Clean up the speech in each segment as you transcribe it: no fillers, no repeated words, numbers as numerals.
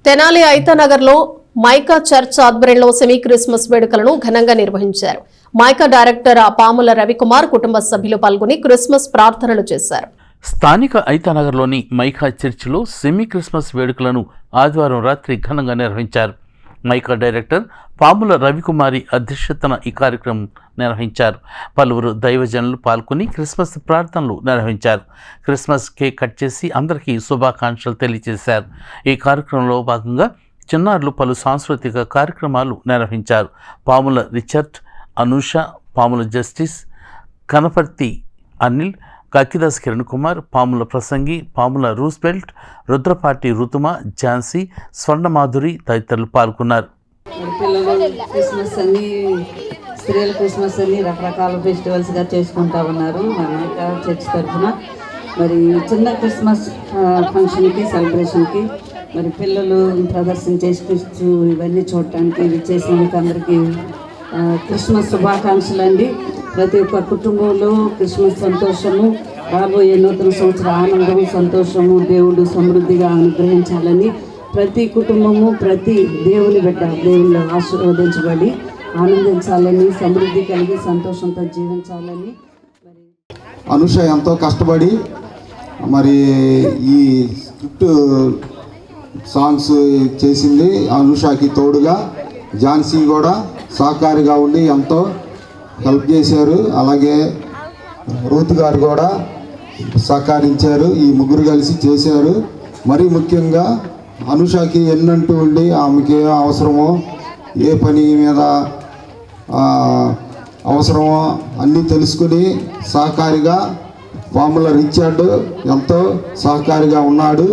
Tenali ఐతానగర్లో mica church ఆధ్వర్యంలో semi Christmas వేడుకలను ఘనంగా నిర్వహించారు. మైకా డైరెక్టర్ పాముల రవికుమార్ కుటుంబ సభ్యులు పాల్గొని క్రిస్మస్ ప్రార్థనలు చేశారు. స్థానిక ఐతానగర్లోని మైకా చర్చిలో సెమీ క్రిస్మస్ వేడుకలను ఆదివారం రాత్రి ఘనంగా నిర్వహించారు. మైకా డైరెక్టర్ పాముల రవికుమారి అధ్యక్షతన ఈ కార్యక్రమం నిర్వహించారు. పలువురు దైవజనులు పాల్గొని క్రిస్మస్ ప్రార్థనలు నిర్వహించారు. క్రిస్మస్ కేక్ కట్ చేసి అందరికీ శుభాకాంక్షలు తెలియజేశారు. ఈ కార్యక్రమంలో భాగంగా చిన్నారులు పలు సాంస్కృతిక కార్యక్రమాలు నిర్వహించారు. పాముల రిచర్డ్, అనూష, పాముల జస్టిస్, కనపర్తి అనిల్, కక్కిదాస్ కిరణ్ కుమార్, పాముల ప్రసంగి, పాముల రూస్బెల్ట్, రుద్రపాటి రుతుమ, ఝాన్సీ, స్వర్ణమాధురి తదితరులు పాల్గొన్నారు. క్రిస్మస్ అన్ని స్త్రీల క్రిస్మస్ అన్ని రకరకాల ఫెస్టివల్స్గా చేసుకుంటా ఉన్నారు. మరి చర్చ్ తరఫున మరి చిన్న క్రిస్మస్ ఫంక్షన్కి సెలబ్రేషన్కి మరి పిల్లలు ప్రదర్శన చేసుకొచ్చు ఇవన్నీ చూడటానికి చేసినందుకు అందరికీ క్రిస్మస్ శుభాకాంక్షలు అండి. ప్రతి ఒక్క కుటుంబంలో క్రిస్మస్ సంతోషము, రాబోయే నూతన సంవత్సర ఆనందము, సంతోషము దేవుడు సమృద్ధిగా అనుగ్రహించాలని ప్రతి కుటుంబము, ప్రతి దేవుని బిడ్డ దేవుళ్ళు ఆశీర్వదించబడి ఆనందించాలని, సమృద్ధి కలిగి సంతోషంతో జీవించాలని. అనుష ఎంతో కష్టపడి మరి ఈ స్క్రిప్ట్ సాంగ్స్ చేసింది. అనుషకి తోడుగా ఝాన్సీ కూడా సహకారిగా ఉండి ఎంతో హెల్ప్ చేశారు. అలాగే రూత్ గారు కూడా సహకరించారు. ఈ ముగ్గురు కలిసి చేశారు. మరీ ముఖ్యంగా అనుషకి ఎన్నంటూ ఉండి ఆమెకి ఏ అవసరమో, ఏ పని మీద అవసరమో అన్నీ తెలుసుకుని సహకారిగా పాముల రిచర్డ్ ఎంతో సహకారిగా ఉన్నాడు.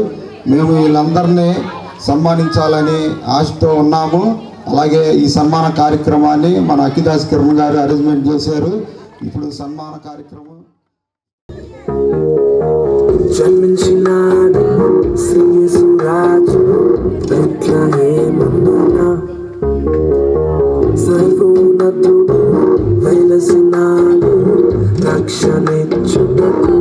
మేము వీళ్ళందరినీ సన్మానించాలని ఆశతో ఉన్నాము. అలాగే ఈ సన్మాన కార్యక్రమాన్ని మన అక్కిదాస్ కిరణ్ గారు అరేంజ్మెంట్ చేశారు. ఇప్పుడు సన్మాన కార్యక్రమం జన్మించినాడు శ్రీయేసురాజు బెత్లెహేమున, సర్వోన్నతుడు వెలసినాడు రక్షణించుటకు.